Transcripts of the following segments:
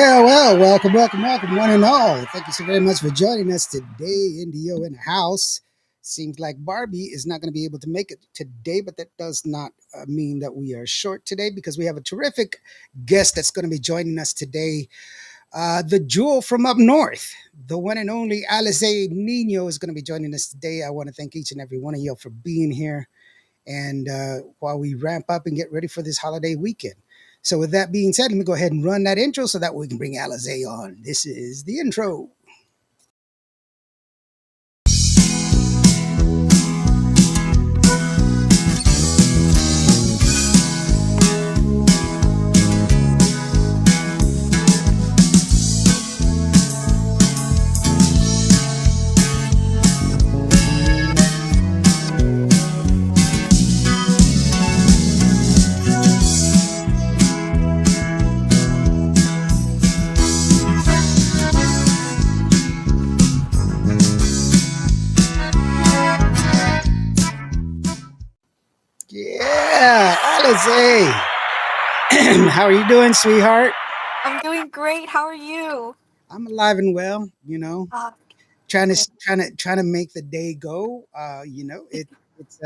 Well, welcome, one and all. Thank you so very much for joining us today. Indio in the house. Seems like Barbie is not going to be able to make it today, but that does not mean that we are short today because we have a terrific guest that's going to be joining us today. The jewel from up north, the one and only Alizé Niño is going to be joining us today. I want to thank each and every one of you for being here. And while we ramp up and get ready for this holiday weekend. So, with that being said, let me go ahead and run that intro so that we can bring Alizé on. This is the intro. Yeah, Alizé. How are you doing, sweetheart? I'm doing great. How are you? I'm alive and well. Uh, Trying to make the day go. It's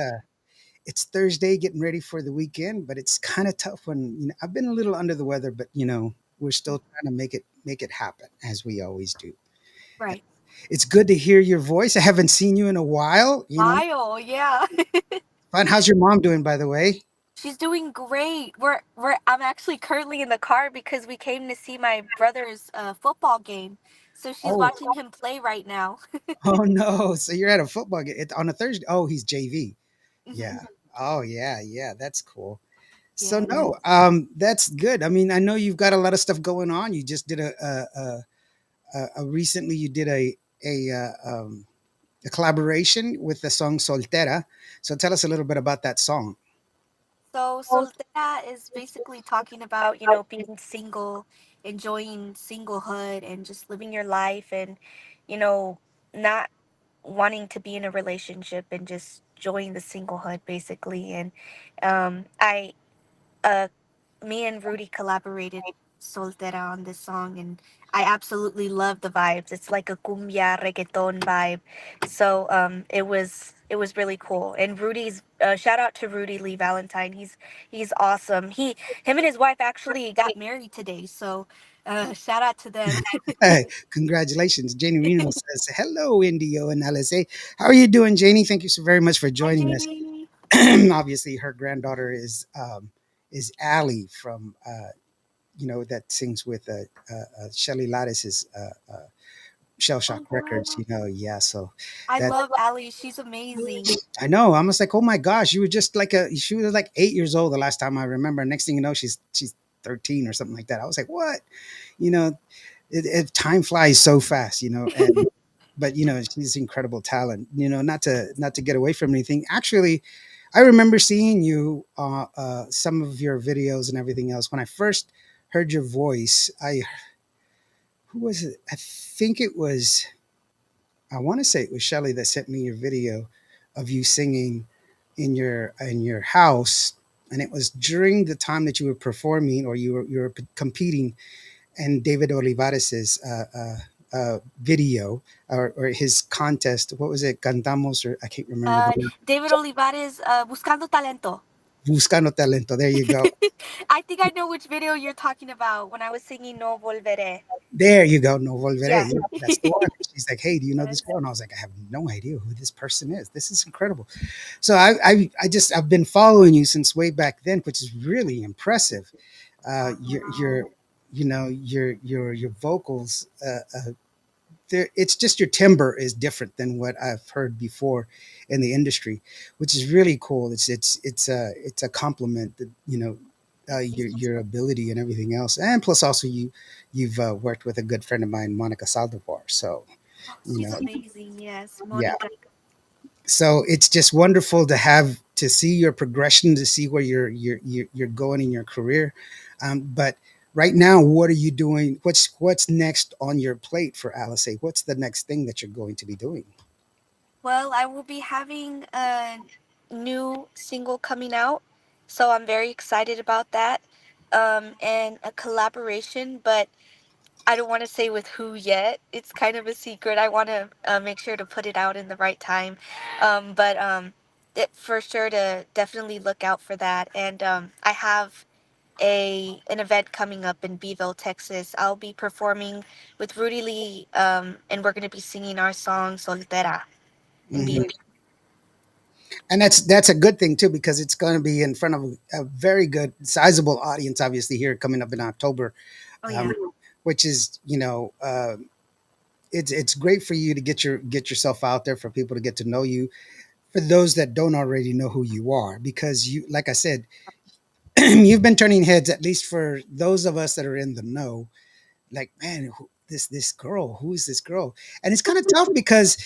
it's Thursday, getting ready for the weekend, but it's kind of tough when I've been a little under the weather, but we're still trying to make it happen as we always do. right. It's good to hear your voice. I haven't seen you in a while. Lyle, yeah. Fun. How's your mom doing, by the way? She's doing great. I'm actually currently in the car because we came to see my brother's football game. So she's Oh, watching him play right now. oh no. So you're at a football game on a Thursday. Oh, he's JV. Yeah. Mhm. Oh yeah, yeah. That's cool. So Yes. no, that's good. I mean, I know you've got a lot of stuff going on. You just did a recently you did a collaboration with the song Soltera. So tell us a little bit about that song. So soltera is basically talking about, being single, enjoying singlehood and just living your life and, you know, not wanting to be in a relationship and just enjoying the singlehood basically. And I uh me and Rudy collaborated Soltera on this song, and I absolutely love the vibes. It's like a cumbia reggaeton vibe. So it was really cool. And Rudy's shout out to Rudy Lee Valentine. He's awesome. Him and his wife actually got married today. So shout out to them. Hey, congratulations. Janie Reno says, hello, Indio and Alice. How are you doing, Janie? Thank you so very much for Hi joining us. Jamie. Obviously, her granddaughter is Allie from, that sings with Shelly Lattice's Shell Oh Shock Records, wow. yeah. So I that love Ali. She's amazing. I know. I was like, oh my gosh, you were just she was like 8 years old the last time I remember. Next thing you know, she's 13 or something like that. I was like, what? You know, time flies so fast, and but she's incredible talent. Not to get away from anything. Actually, I remember seeing you some of your videos and everything else. When I first heard your voice, I who was it? I think it was I want to say it was Shelly that sent me your video of you singing in your house, and it was during the time that you were performing or you were competing in David Olivares's video or his contest. What was it? Cantamos or I can't remember the Uh, name. David Olivares, Buscando Talento. Buscando talento. There you go. I think I know which video you're talking about when I was singing No Volveré. There you go. No volveré. Yeah. Yeah, that's the one. She's like, hey, do you know this Yes. girl? And I was like, I have no idea who this person is. This is incredible. So I've been following you since way back then, which is really impressive. Your Wow. your vocals. It's just your timbre is different than what I've heard before in the industry, which is really cool. It's a compliment that your ability and everything else, and plus also you've worked with a good friend of mine, Monica Saldivar. So you She's know, amazing. Yes, yeah. Monica. So it's just wonderful to see your progression, to see where you're going in your career. But right now, what are you doing? What's next on your plate for Alice? What's the next thing that you're going to be doing? Well, I will be having a new single coming out, so I'm very excited about that. And a collaboration, but I don't want to say with who yet. It's kind of a secret. I want to make sure to put it out in the right time. But it, for sure to definitely look out for that. And I have a an event coming up in Beeville, Texas. I'll be performing with Rudy Lee, and we're going to be singing our song Soltera in Hmm. Beeville. And that's a good thing too, because it's going to be in front of a very good, sizable audience. Obviously, here coming up in October, Oh, um, yeah. which is it's great for you to get yourself out there, for people to get to know you, for those that don't already know who you are, because you, like I said, you've been turning heads, at least for those of us that are in the know. Like, man, this girl, who is this girl? And it's kind of tough because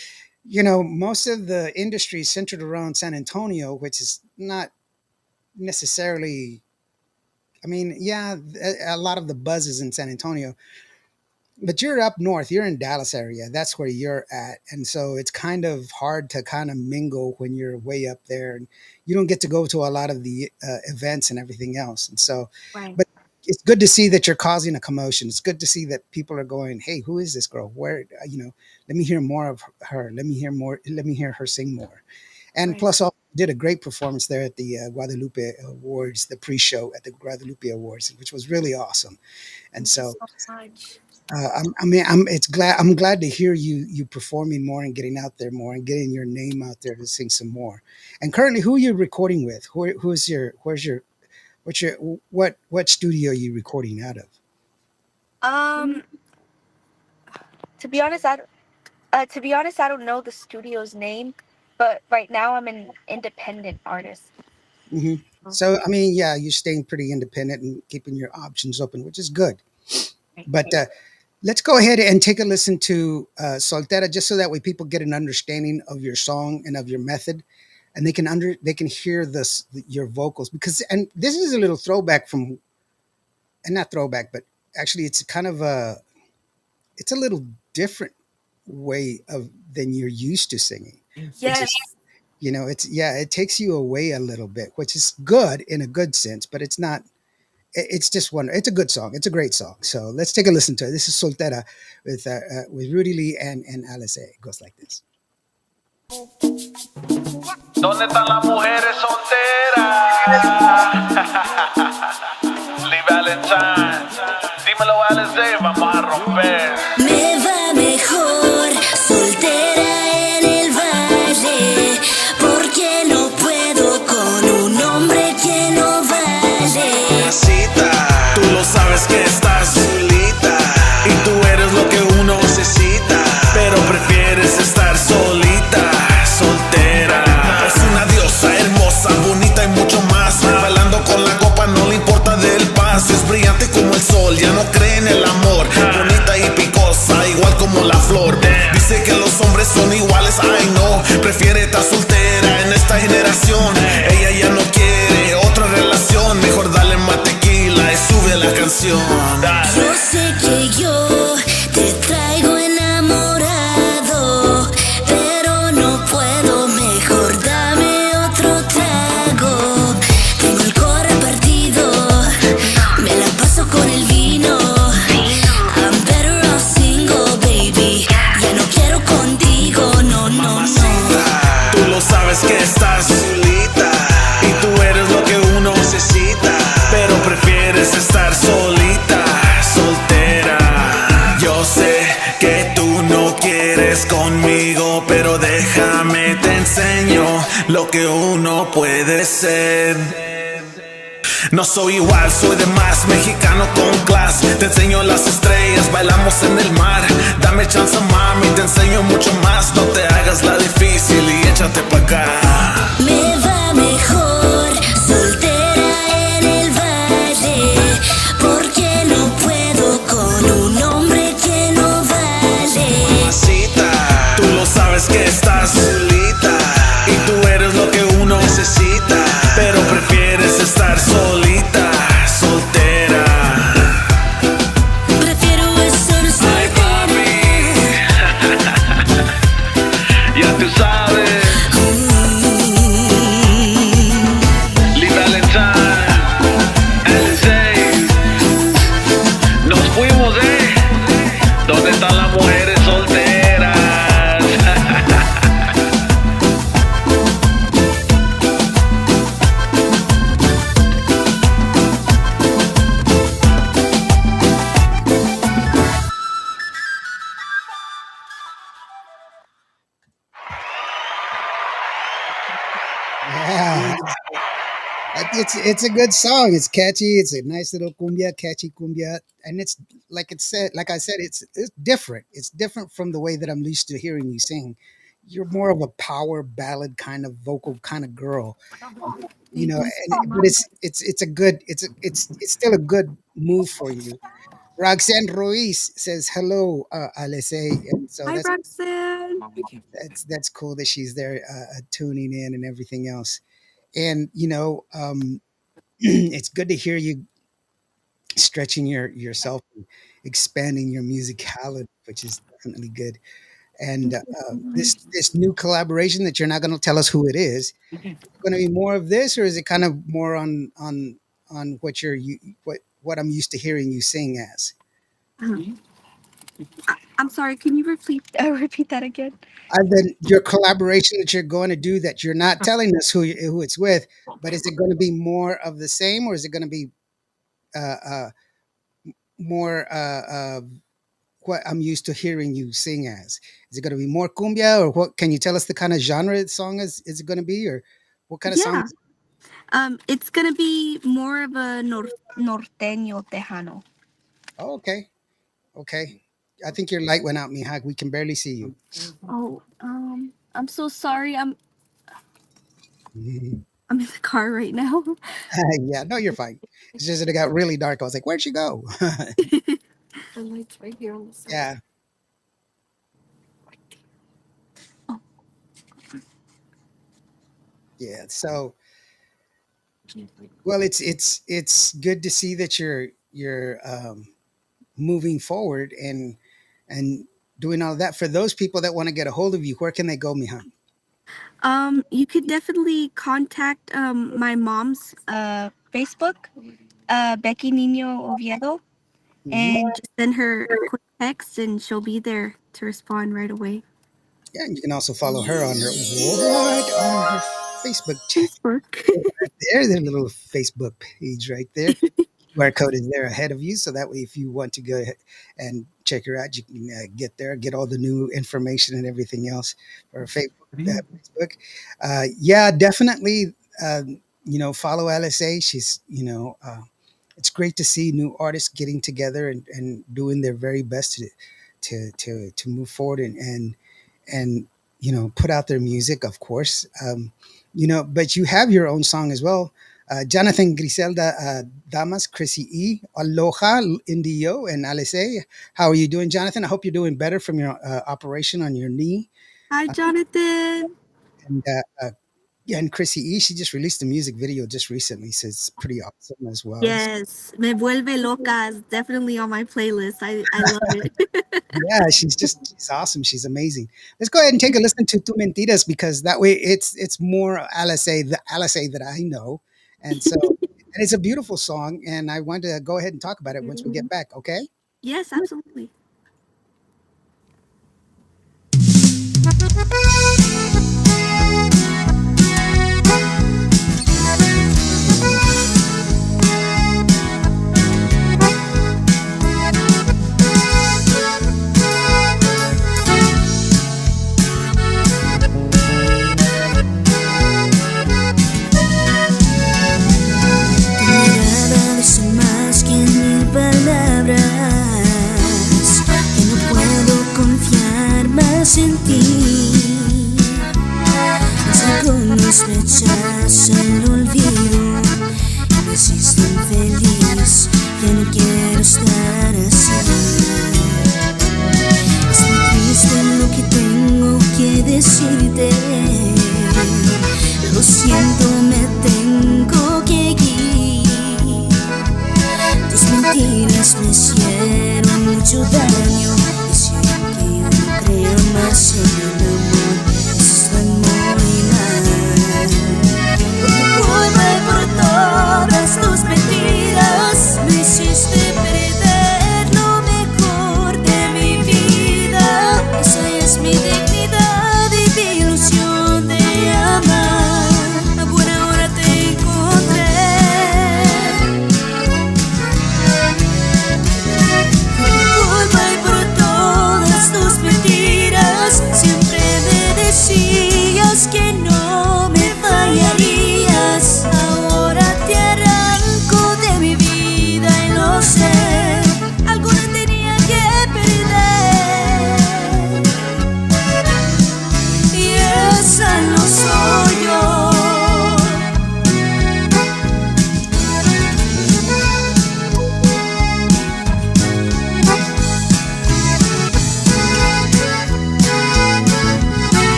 most of the industry is centered around San Antonio, which is not necessarily. I mean, yeah, a lot of the buzz is in San Antonio, but you're up north, you're in Dallas area, that's where you're at, and so it's kind of hard to kind of mingle when you're way up there, and you don't get to go to a lot of the events and everything else. And so, Right. but it's good to see that you're causing a commotion. It's good to see that people are going, hey, who is this girl? Where, let me hear more of her, let me hear more, let me hear her sing more. And Right. plus also did a great performance there at the Guadalupe Awards, the pre-show at the Guadalupe Awards, which was really awesome. And Thank you so so much. I'm glad to hear you performing more and getting out there more and getting your name out there to sing some more. And currently, who are you recording with? Who's your where's your what's your what studio are you recording out of? Um, to be honest, I don't know the studio's name, but right now I'm an independent artist. Hmm. So I mean, yeah, you're staying pretty independent and keeping your options open, which is good. Right. But let's go ahead and take a listen to Soltera, just so that way people get an understanding of your song and of your method, and they can hear your vocals, because, and this is a little throwback from, and not throwback, but actually it's kind of it's a little different way of than you're used to singing, which is, Yes. it's, yeah, it takes you away a little bit, which is good in a good sense, but it's not. It's just one. It's a good song. It's a great song. So let's take a listen to it. This is Soltera with Rudy Lee and Alizé. It goes like this. ¿Dónde están las mujeres solteras? Lee Valentine. Dímelo, Alizé, vamos a romper. Me va mejor soltera en el valle, porque no puedo con un hombre que no vale. Mamacita, tú lo sabes que estás solita y tú eres lo que uno necesita, pero prefieres estar solita, soltera. Es una diosa hermosa, bonita y mucho más. Bailando con la copa, no le importa del paz. Es brillante como el sol, ya no cree en el amor. Bonita y picosa, igual como la flor. Dice que los hombres son iguales, ay no. Prefiere estar soltera en esta generación. Ella ya no quiere otra relación. Mejor dale más tequila y sube la canción. Yo sé que yo te traigo enamorado, pero no puedo, mejor dame otro trago. Tengo el corazón partido, me la paso con el vino. I'm better off single, baby. Ya no quiero contigo, no, no, no. Tú lo sabes que estás solita y tú eres lo que uno necesita, pero prefieres estar solita, soltera. Yo sé que tú no quieres conmigo, pero déjame te enseño lo que uno puede ser. No soy igual, soy de más, mexicano con clase. Te enseño las estrellas, bailamos en el mar. Dame chance, mami, te enseño mucho más. No te hagas la difícil y échate pa' acá. Me va mejor soltera en el valle, porque no puedo con un hombre que no vale. Mamacita, tú lo sabes que estás solita y tú eres lo que uno necesita, pero prefieres estar solita, soltera. Prefiero estar Ay, soltera. papi, ya tú sabes. Yeah, it's a good song. It's catchy. It's a nice little cumbia, catchy cumbia, and it's like I said, it's different. It's different from the way that I'm used to hearing you sing. You're more of a power ballad kind of vocal kind of girl, you Thank know. you And so but much. it's a good it's still a good move for you. Roxanne Ruiz says hello, Alizé, and so Hi, Roxanne. that's cool that she's there tuning in and everything else. And it's good to hear you stretching yourself, and expanding your musicality, which is definitely good. And this new collaboration that you're not going to tell us who it is going to be more of this, or is it kind of more on what what I'm used to hearing you sing as? I'm sorry. Can you repeat repeat that again? And then your collaboration that you're going to do that you're not telling us who it's with, but is it going to be more of the same, or is it going to be uh, uh, more what I'm used to hearing you sing as? Is it going to be more cumbia, or what? Can you tell us the kind of genre the song is it going to be, or what kind of song? Yeah. It's gonna be more of a norteño tejano. Oh, okay, okay. I think your light went out, Mihak. We can barely see you. Oh, I'm so sorry. I'm Mhm. I'm in the car right now. Yeah, no, you're fine. It's just that it got really dark. I was like, where'd she go? The light's right here on the side. Yeah, Oh, yeah. So, well, it's good to see that you're moving forward and doing all that. For those people that want to get a hold of you, where can they go, Mihak? you could definitely contact my mom's Facebook, Becky Niño Oviedo, Hmm. and just send her a quick text, and she'll be there to respond right away. Yeah, and you can also follow her on her Facebook Facebook. there, their little Facebook page right there. QR code is there ahead of you, so that way, if you want to go ahead and check her out, you can get there, get all the new information and everything else for Facebook. Yeah, definitely. Follow LSA. She's it's great to see new artists getting together and doing their very best to move forward and put out their music, of course. But you have your own song as well. Jonathan Griselda Damas, Chrissy E, Aloha, Indio, and Alice. How are you doing, Jonathan? I hope you're doing better from your operation on your knee. Hi, Jonathan. And yeah, and Chrissy E, she just released a music video just recently, so it's pretty awesome as well. Yes, Me Vuelve Loca is definitely on my playlist. I love it. Yeah, she's awesome. She's amazing. Let's go ahead and take a listen to Tu Mentiras, because that way it's more Alice, the Alice that I know. And so and it's a beautiful song, and I want to go ahead and talk about it once we get back, okay? Yes, absolutely. Tu mirada dice más que mil palabras. Que no puedo confiar más en ti. Mas algunos rechazan el olvido. Me hiciste infeliz. Ya no quiero estar así. Es muy triste lo que tengo que decirte. Lo siento, me tengo que ir. Tus mentiras me hicieron mucho daño. Hicieron que yo no crea más en el amor. Eso está muy mal. Por tu culpa y por todas tus mentiras me hiciste perder lo mejor de mi vida. Esa es mi dignidad y mi ilusión de amar. A buena hora te encontré. Por tu culpa y por todo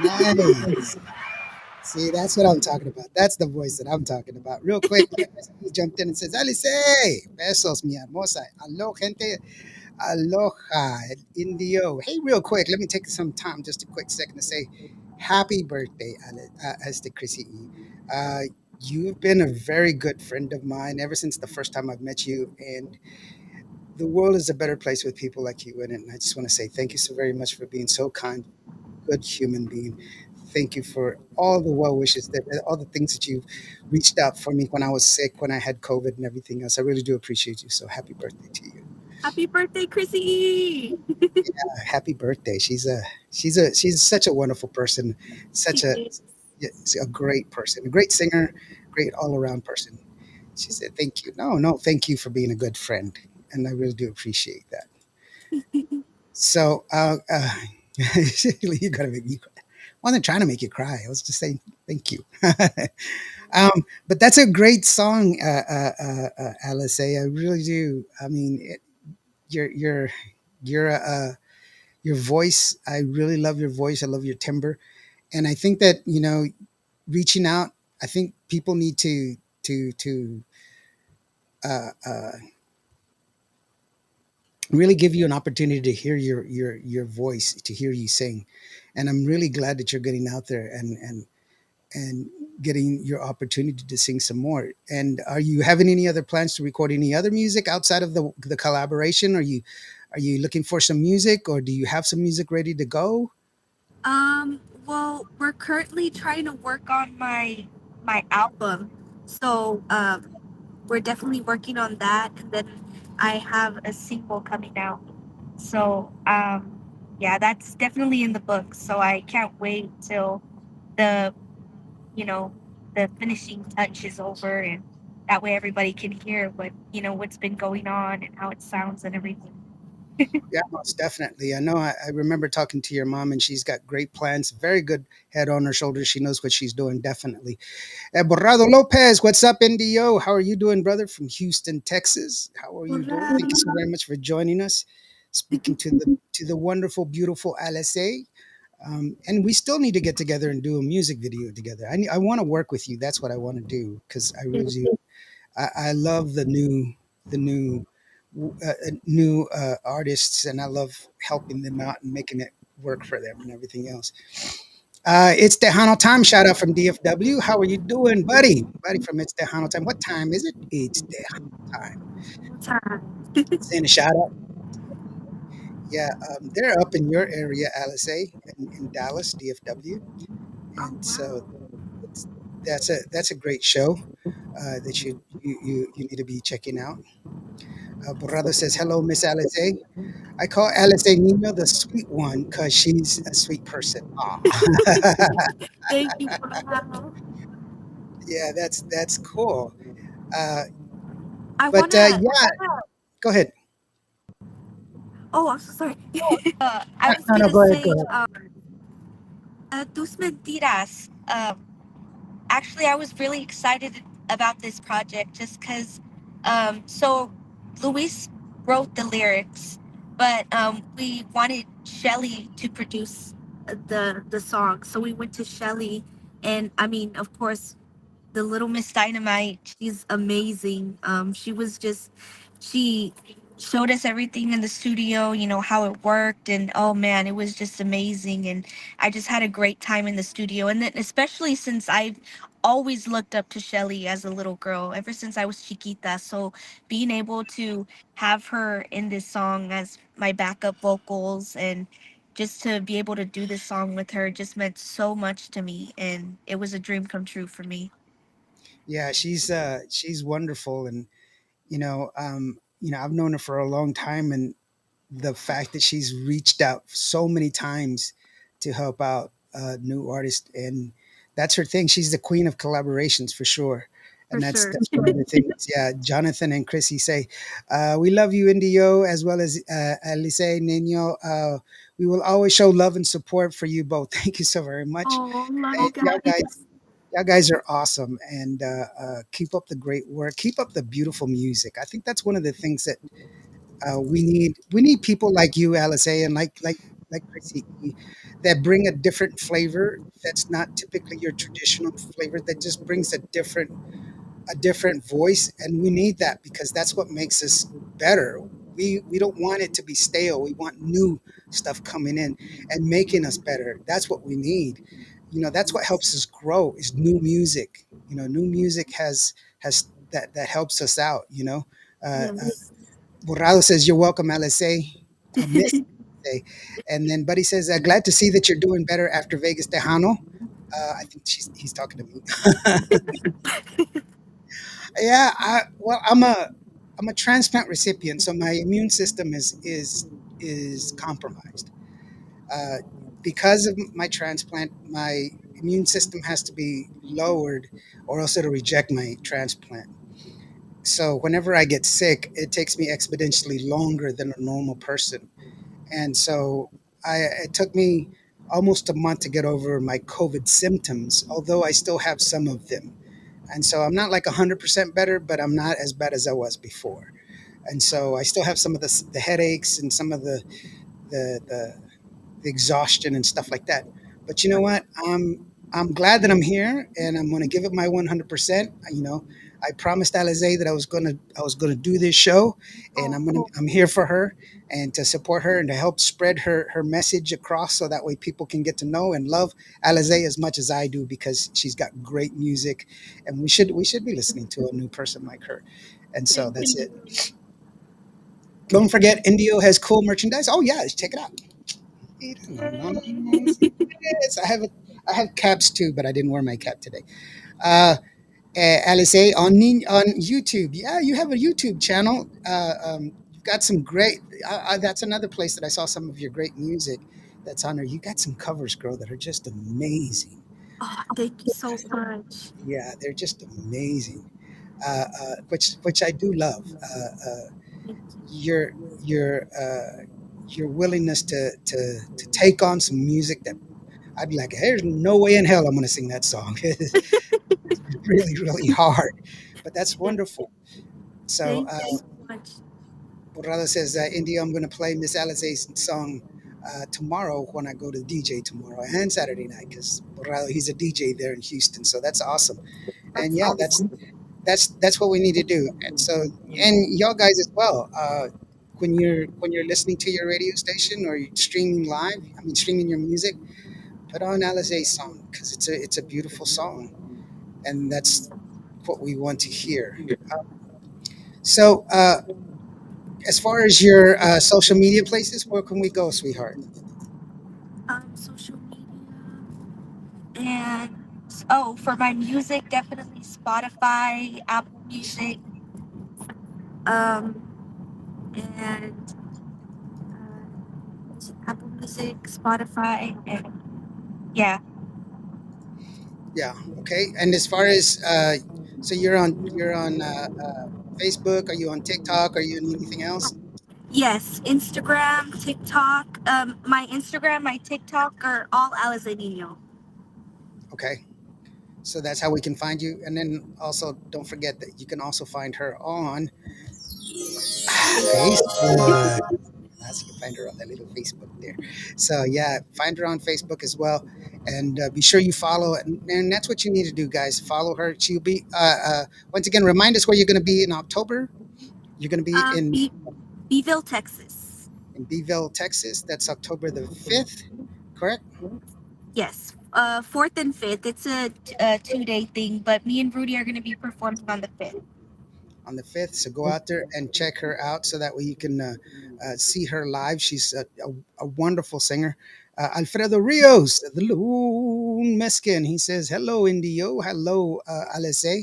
Yeah, nice. See, that's what I'm talking about. That's the voice that I'm talking about. Real quick, he jumped in and says, Alice, besos, mi hermosa. Alo, gente. Aloha, Indio. Hey, real quick, let me take some time, just a quick second to say happy birthday, as to Chrissy E. Uh, you've been a very good friend of mine ever since the first time I've met you, and the world is a better place with people like you in it. And I just want to say thank you so very much for being so kind, good human being. Thank you for all the well wishes, that all the things that you've reached out for me when I was sick, when I had COVID and everything else. I really do appreciate you. So happy birthday to you. Happy birthday, Chrissy! Happy birthday. She's such a wonderful person, such She a is. yeah, a great person, a great singer, great all around person. She said, "Thank you." No, no, thank you for being a good friend, and I really do appreciate that. So, you gotta make me cry. I wasn't trying to make you cry. I was just saying thank you. But that's a great song, Alice. I really do. I mean, you're you're your voice. I really love your voice. I love your timbre, and I think that reaching out. I think people need to uh, uh, really give you an opportunity to hear your voice, to hear you sing, and I'm really glad that you're getting out there and getting your opportunity to sing some more. And are you having any other plans to record any other music outside of the collaboration? Are you looking for some music, or do you have some music ready to go? Well, we're currently trying to work on my album. So, we're definitely working on that, and then I have a sequel coming out. So, yeah, that's definitely in the books. So I can't wait till the, you know, the finishing touch is over, and that way everybody can hear what's been going on and how it sounds and everything. Yeah, most definitely. I know. I remember talking to your mom, and she's got great plans. Very good head on her shoulders. She knows what she's doing. Definitely. Borrado Lopez, what's up, NDO? How are you doing, brother? From Houston, Texas. How are you doing? Thank you so very much for joining us. Speaking to the wonderful, beautiful Alizé. And we still need to get together and do a music video together. I want to work with you. That's what I want to do, because I really do. I love the new artists, and I love helping them out and making it work for them and everything else. It's Tejano time. Shout out from DFW. How are you doing, buddy? Buddy from It's Tejano time. What time is it? It's Tejano time. Time. Saying a shout out. Yeah, they're up in your area, Alice, in Dallas, DFW, Oh and so wow. it's, that's a great show that you need to be checking out. Borrado says, "Hello, Miss Alice. I call Alizé Niño the sweet one because she's a sweet person." Aw. Thank you for that. Yeah, that's cool. Uh, I but wanna. yeah, go ahead. Oh, I'm so sorry. I was No, no, gonna go ahead, go say, ahead. tus mentiras. Actually, I was really excited about this project just because. So, Luis wrote the lyrics, but we wanted Shelly to produce the song, so we went to Shelly, and I mean, of course, the little Miss Dynamite, she's amazing. She was just she showed us everything in the studio, how it worked, and oh man, it was just amazing. And I just had a great time in the studio. And then especially since I've always looked up to Shelly as a little girl, ever since I was chiquita. So being able to have her in this song as my backup vocals and just to be able to do this song with her just meant so much to me, and it was a dream come true for me. Yeah, she's wonderful, and I've known her for a long time, and the fact that she's reached out so many times to help out new artists, and that's her thing. She's the queen of collaborations for sure, For and that's sure. that's one of the things. Yeah, Jonathan and Chrissy say, "We love you, Indio, as well as Alizé Niño. We will always show love and support for you both." Thank you so very much. Oh, love And you y'all guys, guys. y'all guys are awesome, and keep up the great work. Keep up the beautiful music. I think that's one of the things that we need. We need people like you, Alizé, and like Chrissy, that bring a different flavor. That's not typically your traditional flavor. That just brings a different voice, and we need that because that's what makes us better. We don't want it to be stale. We want new stuff coming in and making us better. That's what we need. That's what helps us grow is new music. New music has that helps us out. Yes. Borrado says, "You're welcome, LSA." Miss LSA. And then Buddy says, "Glad to see that you're doing better after Vegas Tejano." I think he's talking to me. Yeah, I'm a transplant recipient, so my immune system is compromised. Uh, because of my transplant, my immune system has to be lowered, or else it'll reject my transplant. So whenever I get sick, it takes me exponentially longer than a normal person, and so it took me almost a month to get over my COVID symptoms, although I still have some of them. And so I'm not like 100% better, but I'm not as bad as I was before. And so I still have some of the headaches and some of the, the the exhaustion and stuff like that. But you know what? I'm glad that I'm here, and I'm going to give it my 100%. I promised Alizé that I was gonna do this show, and Oh, I'm here for her and to support her and to help spread her message across, so that way people can get to know and love Alizé as much as I do, because she's got great music, and we should be listening to a new person like her. And so thank that's it. you. Don't forget, Indio has cool merchandise. Oh yeah, check it out. Yes, I have caps too, but I didn't wear my cap today. Uh, Alice on YouTube. Yeah, you have a YouTube channel. You've got some great. That's another place that I saw some of your great music that's on there. You got some covers, girl, that are just amazing. Oh, thank you so much. Yeah, they're just amazing. Which I do love. Thank Your your uh, your willingness to take on some music that I'd be like, there's no way in hell I'm going to sing that song. It's really, really hard, but that's you. wonderful. So, Thank you so much. Borrado says, India, I'm going to play Miss Alizé's song tomorrow when I go to DJ tomorrow and Saturday night, because Borrado, he's a DJ there in Houston. So that's awesome. And That's yeah, that's awesome. that's that's what we need to do. And so, and y'all guys as well. When you're listening to your radio station or you're streaming live, I mean streaming your music, put on Alizé's song because it's a beautiful song, and that's what we want to hear. So, as far as your social media places, where can we go, sweetheart? Social media and oh, for my music, definitely Spotify, Apple Music, um, and Apple Music, Spotify, and yeah. Yeah. Okay. And as far as so you're on Facebook. Are you on TikTok? Are you on anything else? Yes, Instagram, TikTok. My Instagram, my TikTok are all Alizé Niño. Okay. So that's how we can find you. And then also, don't forget that you can also find her on Facebook. As you can find her on that little Facebook there. So yeah, find her on Facebook as well, and be sure you follow. And that's what you need to do, guys. Follow her. She'll be once again. Remind us where you're going to be in October. You're going to be Beeville, Texas. in Beeville, Texas. That's October the 5th, correct? Yes, fourth and fifth. It's a 2 day thing, but me and Rudy are going to be performing on the fifth. On the 5th. So go out there and check her out, so that way you can see her live. She's a wonderful singer. Alfredo Rios, the Loon Meskin, he says, hello, Indio. Hello, Alice. Uh,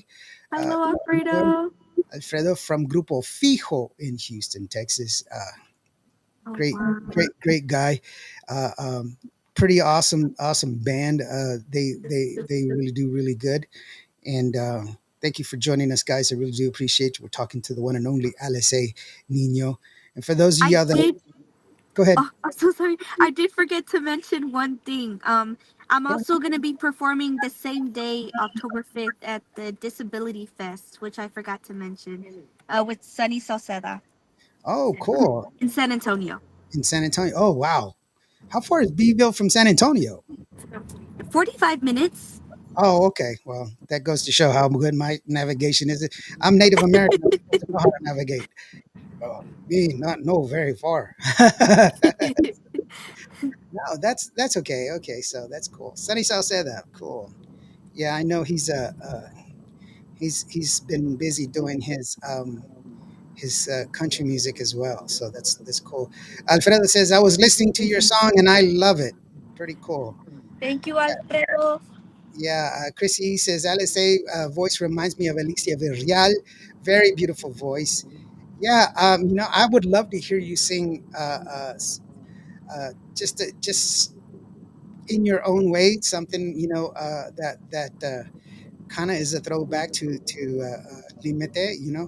Hello, Alfredo. Alfredo from Grupo Fijo in Houston, Texas. Oh Great, wow. great guy. Uh, um, Pretty awesome band. They really do really good. And thank you for joining us, guys. I really do appreciate you. We're talking to the one and only Alice Nino. And for those of I y'all that did. Go ahead. Oh, I'm so sorry. I did forget to mention one thing. I'm Go ahead. also gonna be performing the same day, October 5th, at the Disability Fest, which I forgot to mention, with Sunny Salceda Oh, cool. in San Antonio. In San Antonio. Oh, wow. How far is Beeville from San Antonio? 45 minutes. Oh, okay. Well, that goes to show how good my navigation is. I'm Native American. I'm supposed to know how to navigate. Me not know very far. No, that's okay. Okay, so that's cool. Sunny South said that. Cool. Yeah, I know he's been busy doing his country music as well. So that's cool. Alfredo says I was listening to your song and I love it. Pretty cool. Thank you, Alfredo. Yeah, Chrissy says Alizé voice reminds me of Alicia Villarreal. Very beautiful voice. Yeah, I would love to hear you sing just in your own way, something that kind of is a throwback to Limete,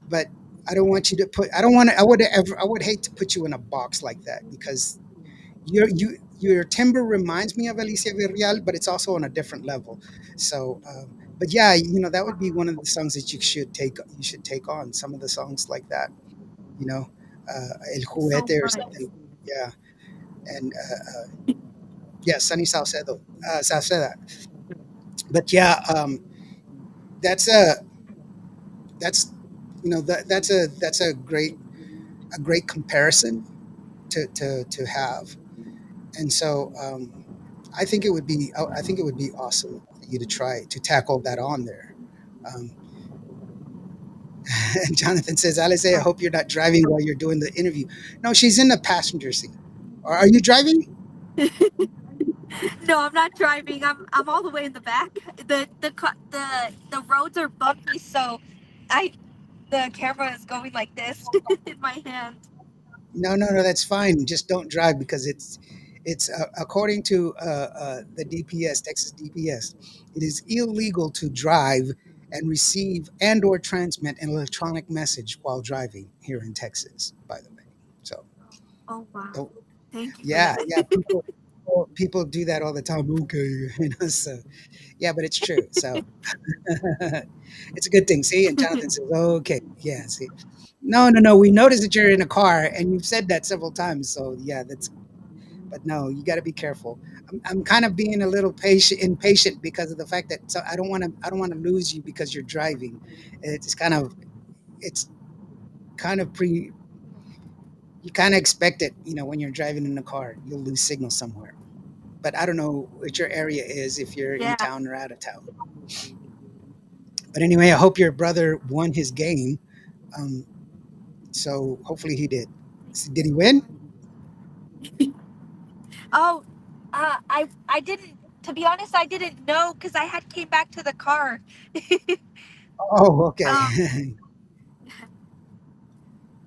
but I don't want you to put. I don't want to. I would hate to put you in a box like that because your timbre reminds me of Alicia Villarreal, but it's also on a different level. So, but yeah, that would be one of the songs that you should take on some of the songs like that. You know, El So Juguete or much. something. Yeah, and yeah, Sunny Salcedo, Salceda. But yeah, that's a that's that's a great comparison to have. And so I think it would be awesome for you to try to tackle that on there. Um, and Jonathan says, Alice, I hope you're not driving while you're doing the interview. No, she's in the passenger seat. Are you driving? No, I'm not driving. I'm all the way in the back. The roads are bumpy, so I the camera is going like this in my hand. No, no, no, that's fine. Just don't drive because it's according to the DPS, Texas DPS, it is illegal to drive and receive and or transmit an electronic message while driving here in Texas, by the way. So Oh wow. don't. Thank you for Yeah, that. yeah. People do that all the time. Okay, so yeah, but it's true. So it's a good thing. See, and Jonathan says, "Okay, yeah." See, no, no, no. We noticed that you're in a car, and you've said that several times. So yeah, that's. But no, you got to be careful. I'm kind of being a little impatient because of the fact that I don't want to lose you because you're driving. It's kind of pre. You kind of expect it, when you're driving in a car, you'll lose signal somewhere. But I don't know what your area is if you're in Yeah. town or out of town. But anyway, I hope your brother won his game. Um, so hopefully he did. Did he win? Oh, I didn't. To be honest, I didn't know because I had came back to the car. Oh, okay. um,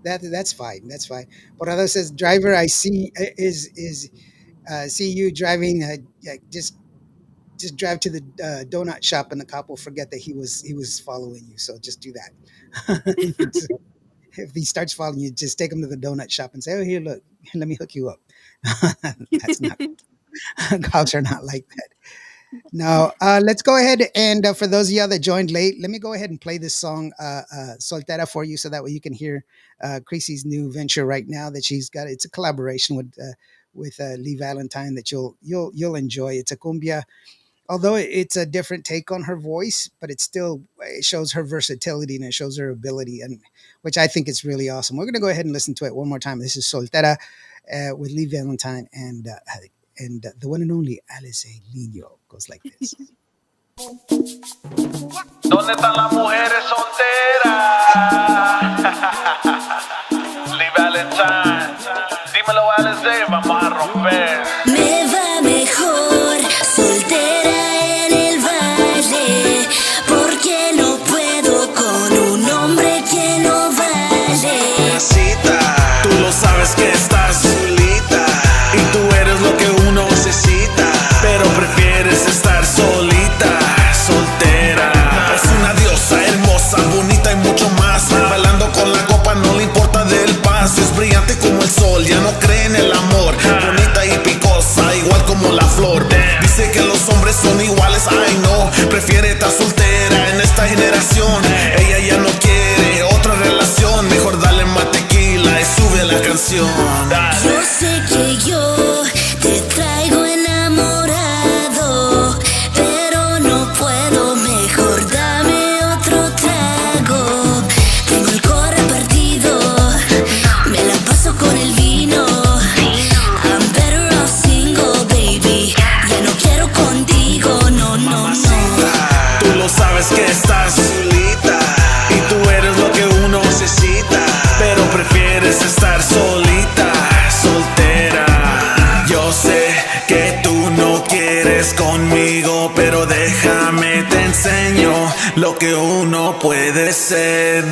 That's fine. That's fine. Porado says, "Driver, I see is see you driving. Yeah, just drive to the donut shop, and the cop will forget that he was following you. So just do that. So if he starts following you, just take him to the donut shop and say, "Oh, here, look, let me hook you up." That's not cops are not like that. Now, let's go ahead and for those of you that joined late, let me go ahead and play this song "Soltera" for you, so that way you can hear Creasy's new venture right now that she's got. It's a collaboration with Lee Valentine that you'll enjoy. It's a cumbia, although it's a different take on her voice, but it shows her versatility and it shows her ability, and which I think is really awesome. We're going to go ahead and listen to it one more time. This is Soltera with Lee Valentine and the one and only Alizé Niño. Goes like this. ¿Dónde están las mujeres solteras? Lee Valentine. Dímelo, Alizé, vamos a romper. Me va mejor soltera en el valle, porque no puedo con un hombre que no vale. Cita, tú lo sabes que estás solita y tú eres lo que uno necesita, pero prefieres estar solita, soltera. Es una diosa generación. Ella ya no quiere otra relación. Mejor dale más tequila y sube la canción. Yo sé que yo te traigo enamorado, pero no puedo, mejor dame otro trago. Tengo el corre partido, me la paso con el vino. I'm better off single, baby. Ya no quiero contigo, no, no, no. Tú lo sabes que estás solita y tú eres lo que uno necesita, pero prefieres estar solita, soltera. Yo sé que tú no quieres conmigo, pero déjame te enseño lo que uno puede ser.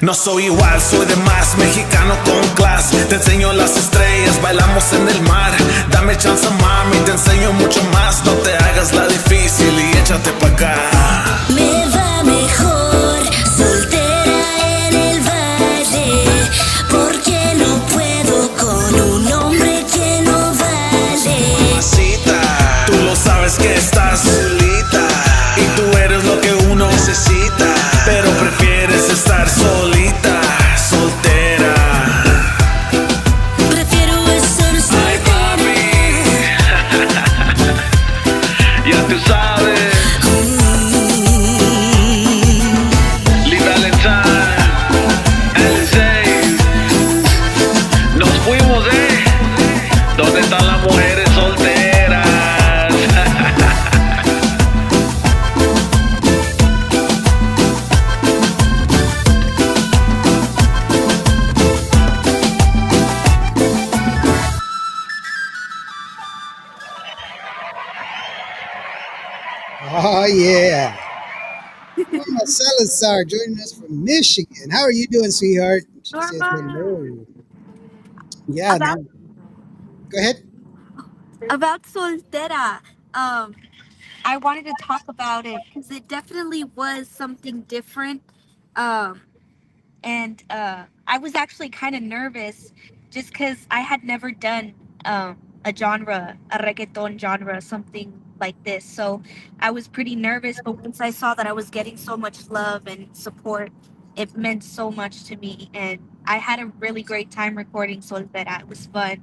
No soy igual, soy de más, mexicano con clase. Te enseño las estrellas, bailamos en el mar. Dame chance, mami, te enseño mucho más. No te hagas la difícil y échate pa' acá. Me va mejor soltera en el valle, porque no puedo con un hombre que no vale. Mamacita, tú lo sabes que estás solita y tú eres lo que uno necesita, pero prefieres estar solita, soltera. Prefiero estar Ay, soltera. papi, ya tú sabes. Lee Valentine, Alizé, nos fuimos, ¿Dónde están las mujeres solteras? Oh yeah. Mama Salazar joining us from Michigan. How are you doing, sweetheart? She says Norma. hello. Yeah, About no. Go ahead. about Soltera. Um, I wanted to talk about it because it definitely was something different. Um, and I was actually kind of nervous just because I had never done a genre, a reggaeton genre, something like this. So I was pretty nervous, but once I saw that I was getting so much love and support, it meant so much to me. And I had a really great time recording Soltera. It was fun.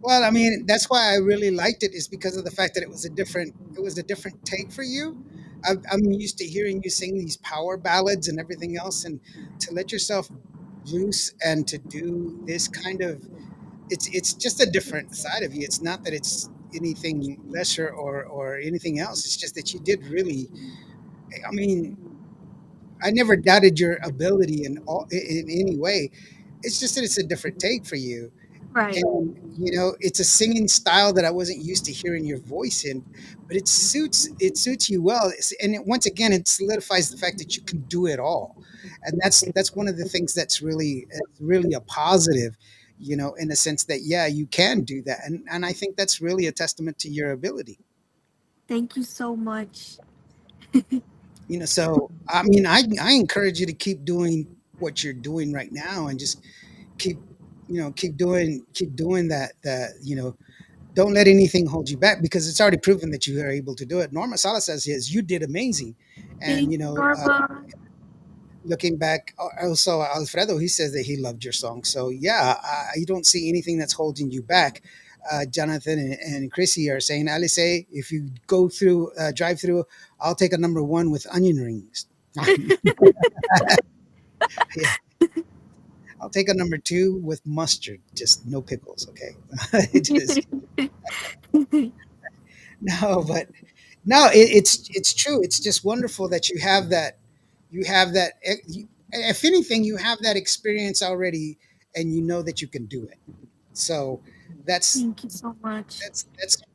Well, I mean, that's why I really liked it is because of the fact that it was a different take for you. I'm used to hearing you sing these power ballads and everything else, and to let yourself loose and to do this kind of it's just a different side of you. It's not that it's anything lesser or anything else. It's just that you did really. I mean, I never doubted your ability in any way. It's just that it's a different take for you, Right. and it's a singing style that I wasn't used to hearing your voice in, but it suits you well. And once again, it solidifies the fact that you can do it all, and that's one of the things that's really a positive, in the sense that yeah, you can do that, and I think that's really a testament to your ability. Thank you so much. So I mean, I encourage you to keep doing what you're doing right now, and just keep keep doing that. Don't let anything hold you back because it's already proven that you are able to do it. Norma Sala says yes, you did amazing. And Thank you, Norma. looking back, also Alfredo, he says that he loved your song. So yeah, you don't see anything that's holding you back. Jonathan and Chrissy are saying, Alice, if you go through drive through, I'll take a number one with onion rings. Yeah, I'll take a number two with mustard, just no pickles. Okay. Just no, but no, it's true. It's just wonderful that you have that. You have that. If anything, you have that experience already, and you know that you can do it. So that's Thank you so much.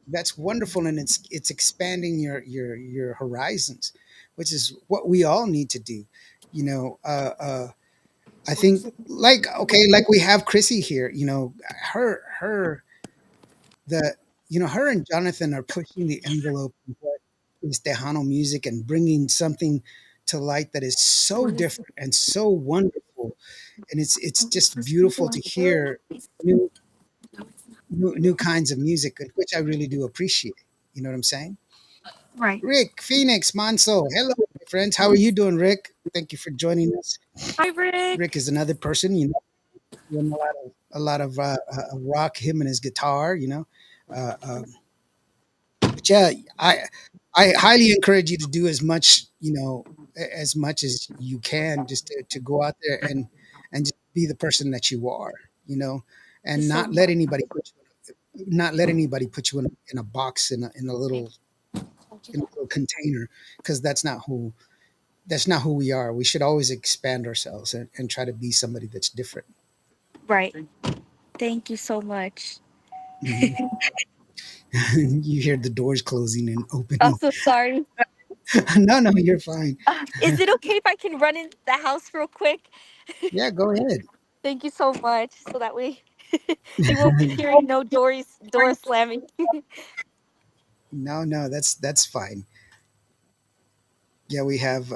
that's wonderful, and it's expanding your horizons, which is what we all need to do. You know, I think like okay, like we have Chrissy here. Her the her and Jonathan are pushing the envelope of what is Tejano music and bringing something to light that is so different and so wonderful, and it's just beautiful to hear new new kinds of music, which I really do appreciate. You know what I'm saying? Right. Rick, Phoenix, Manso. Hello, my friends. How are you doing, Rick? Thank you for joining us. Hi, Rick. Rick is another person, doing a lot of rock, him and his guitar, Uh, um, but yeah, I highly encourage you to do as much, as much as you can, just to go out there and just be the person that you are, you know, Thank you and so not let much. anybody put you in a box in a little container, because that's not who we are. We should always expand ourselves and try to be somebody that's different. Right. Thank you so much. Mhm. You hear the doors closing and I'm opening. so sorry. No, no, you're fine. Is it okay if I can run in the house real quick? Yeah, go ahead. Thank you so much. So that way you won't be hearing no door slamming. No, no, that's fine. Yeah, we have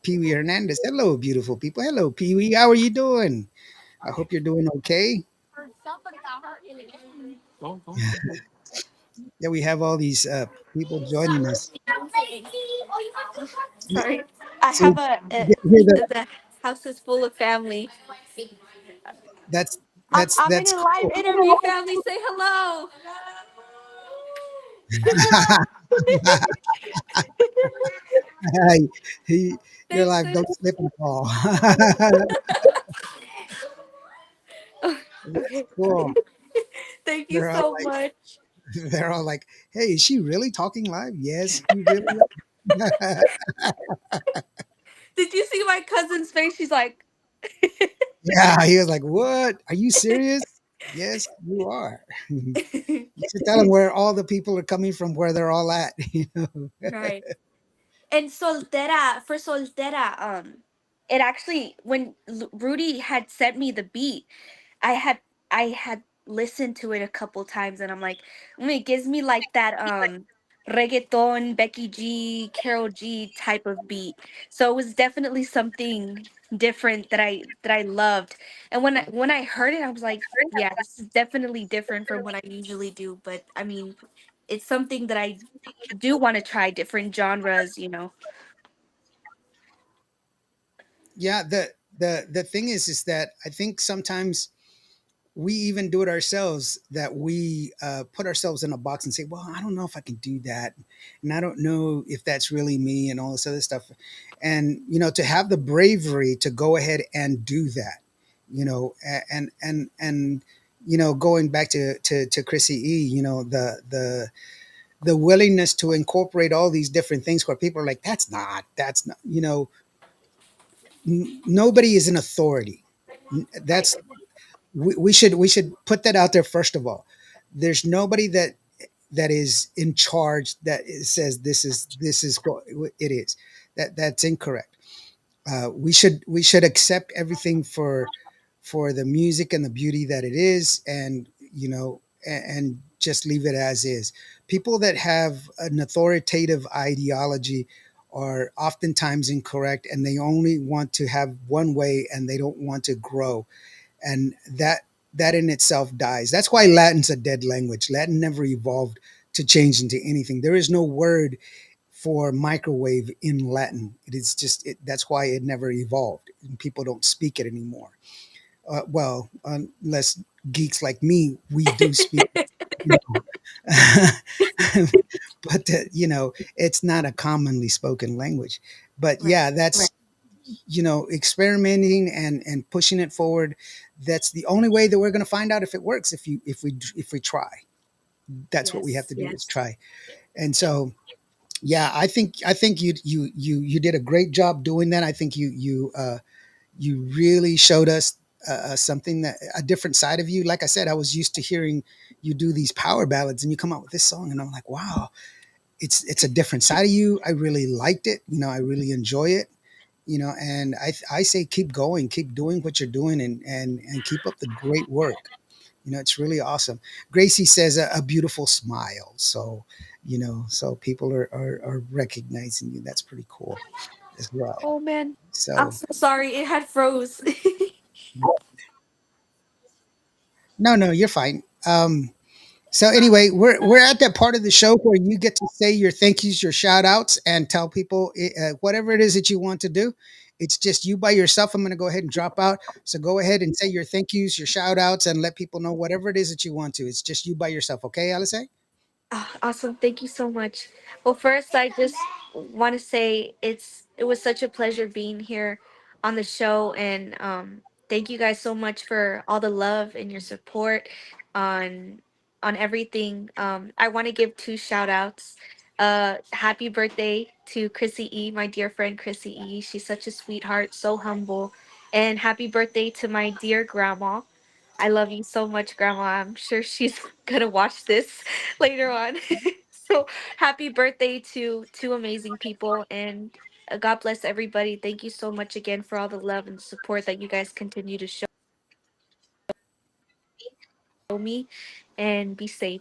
Pee Wee Hernandez. Hello, beautiful people. Hello, Pee Wee. How are you doing? I hope you're doing okay. Yeah, we have all these people joining us. Sorry. I So have you hear that? the house is full of family. That's I'm that's I'm in that's a live cool. interview. Family, say hello. You're Thanks. like, don't slip and fall. That's cool. Thank you They're all so like, much. they're all like, hey, is she really talking live? Yes, we really are. Did you see my cousin's face? She's like, Yeah, he was like, what? Are you serious? Yes, you are. You should tell them where all the people are coming from, where they're all at. right. And soltera for soltera, it actually when Rudy had sent me the beat, I had I had listened to it a couple times, and I'm like, it gives me like that reggaeton, Becky G, Carol G type of beat. So it was definitely something different that I loved. And when I heard it, I was like, yeah, this is definitely different from what I usually do. But I mean, it's something that I do want to try different genres. Yeah, the thing is that I think sometimes we even do it ourselves, that we put ourselves in a box and say, well, I don't know if I can do that, and I don't know if that's really me, and all this other stuff. And to have the bravery to go ahead and do that, and going back to Chrissy E, the willingness to incorporate all these different things where people are like, that's not, nobody is an authority. Right. That's we should put that out there first of all. There's nobody that is in charge says this is what it is. That's incorrect. We should accept everything for the music and the beauty that it is, and and just leave it as is. People that have an authoritative ideology are oftentimes incorrect, and they only want to have one way, and they don't want to grow, and that in itself dies. That's why Latin's a dead language. Latin never evolved to change into anything. There is no word for microwave in Latin. It is just that's why it never evolved, and people don't speak it anymore. Well, unless geeks like me, we do speak. You know. But it's not a commonly spoken language. But Right. yeah, that's experimenting and pushing it forward. That's the only way that we're going to find out if it works. If we try, that's what we have Yes. to do, is Yes. try. And so yeah, I think you did a great job doing that. I think you really showed us something, that a different side of you. Like I said, I was used to hearing you do these power ballads, and you come out with this song, and I'm like, wow, it's a different side of you. I really liked it. I really enjoy it. And I say keep going, keep doing what you're doing, and keep up the great work. It's really awesome. Gracie says a beautiful smile. So so people are recognizing you. That's pretty cool as well. Oh man, I'm So so sorry. It had froze. no, no, you're fine. So anyway, we're at that part of the show where you get to say your thank yous, your shout outs, and tell people whatever it is that you want to do. It's just you by yourself. I'm going to go ahead and drop out. So go ahead and say your thank yous, your shout outs, and let people know whatever it is that you want to. It's just you by yourself. Okay, Alice? Ah, awesome. Thank you so much. Well, first, I just want to say it was such a pleasure being here on the show, and thank you guys so much for all the love and your support on everything. I want to give two shout outs. Happy birthday to Chrissy E, my dear friend Chrissy E. She's such a sweetheart, so humble. And happy birthday to my dear grandma. I love you so much, Grandma. I'm sure she's gonna watch this later on. So happy birthday to two amazing people, and God bless everybody. Thank you so much again for all the love and support that you guys continue to show me, and be safe.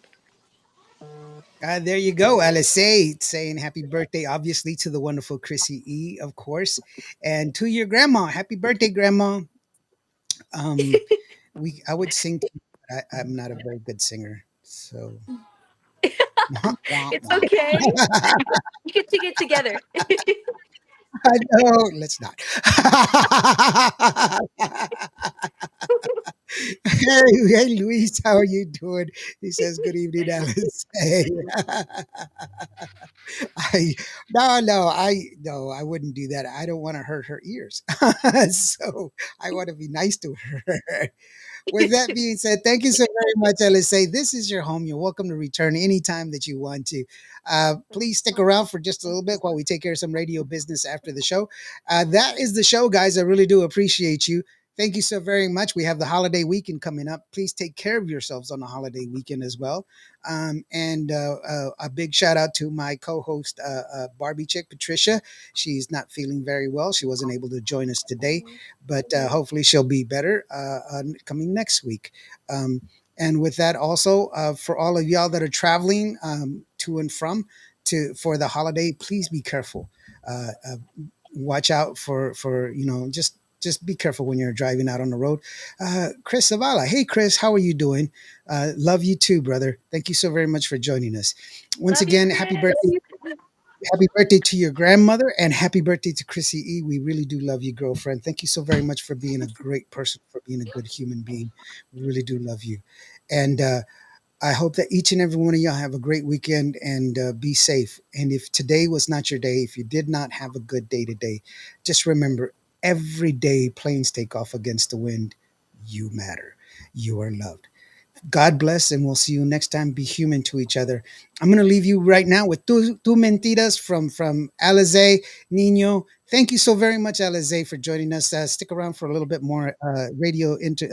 There you go, Alice saying happy birthday, obviously, to the wonderful Chrissy E, of course, and to your grandma. Happy birthday, Grandma. Um, I would sing, to you, but I'm not a very good singer, so wah, It's wah. okay. We can sing it together. No, let's not. Hey, Luis, how are you doing? He says, "Good evening, Alice." Hey. I no, I wouldn't do that. I don't want to hurt her ears. So I want to be nice to her. With that being said, thank you so very much, LSA. This is your home. You're welcome to return anytime that you want to. Please stick around for just a little bit while we take care of some radio business after the show. That is the show, guys. I really do appreciate you. Thank you so very much. We have the holiday weekend coming up. Please take care of yourselves on the holiday weekend as well. And a big shout out to my co-host, Barbie Chick Patricia. She's not feeling very well. She wasn't able to join us today, but hopefully she'll be better coming next week. And with that, also for all of y'all that are traveling to and from to for the holiday, please be careful. Watch out for just be careful when you're driving out on the road. Chris Zavala, hey Chris, how are you doing? Love you too, brother. Thank you so very much for joining us. Once Love you, again, Chris. happy birthday to your grandmother, and happy birthday to Chrissy E. We really do love you, girlfriend. Thank you so very much for being a great person, for being a good human being. We really do love you. And I hope that each and every one of y'all have a great weekend and be safe. And if today was not your day, if you did not have a good day today, just remember every day planes take off against the wind. You matter. You are loved. God bless, and we'll see you next time. Be human to each other. I'm going to leave you right now with two mentiras from Alizé Niño. Thank you so very much, Alizé, for joining us. Stick around for a little bit more radio into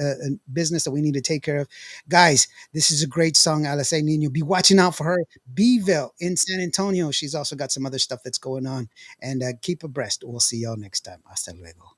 business that we need to take care of. Guys, this is a great song, Alizé Niño. Be watching out for her. Beeville in San Antonio. She's also got some other stuff that's going on. And keep abreast. We'll see y'all next time. Hasta luego.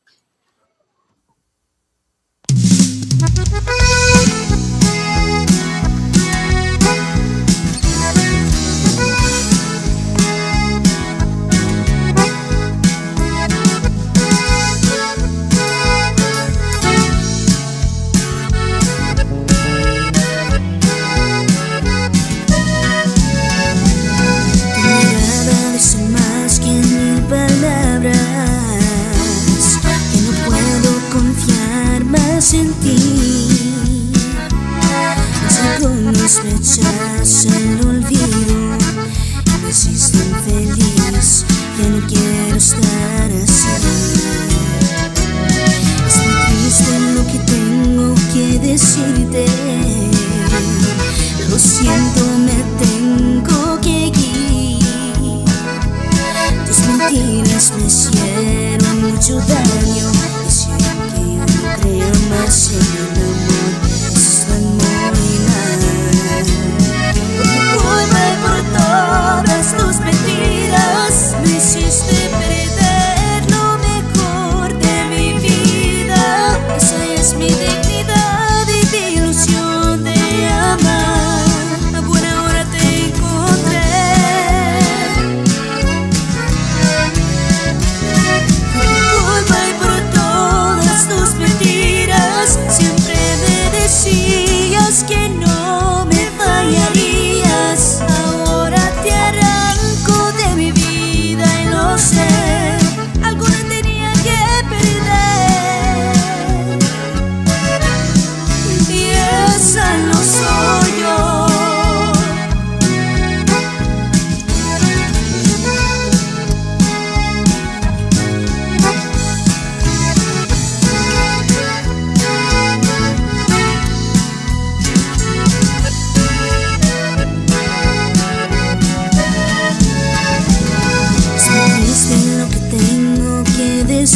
Tu mirada dice más que mil palabras, que no puedo confiar más en ti. Mis algunos me echas el olvido y me hiciste infeliz. Ya no quiero estar así. Es muy triste lo que tengo que decirte. Lo siento, me tengo que ir. Tus mentiras me hicieron mucho daño. Hicieron que yo no crea más en el amor. Eso está muy mal. Por tu culpa y por todas tus mentiras me hiciste perder lo mejor de mi vida. Esa es mi dignidad y mi ilusión de amar. A buena hora te encontré. Por tu culpa y por todas tus mentiras siempre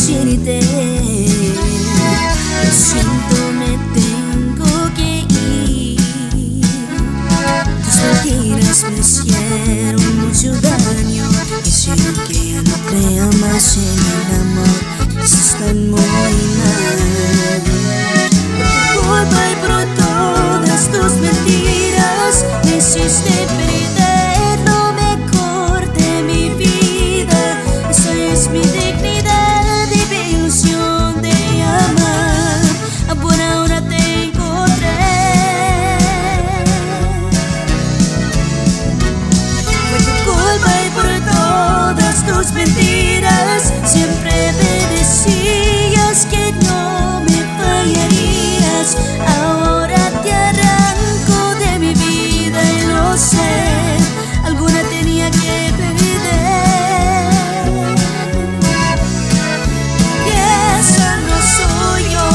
decirte, lo siento, me tengo que ir. Tus mentiras me hicieron mucho daño, hicieron que ya no crea más en el amor. Eso está muy mal. Por tu culpa y por todas tus mentiras me hiciste perder lo mejor de mi vida. Esa es mi dignidad y mi ilusión de amar. Por ahora te encontré. Fue tu culpa y por todas tus mentiras. Siempre me decías que no me fallarías. Ahora te arranco de mi vida y lo sé, alguna tenía que perder. Y esa no soy yo.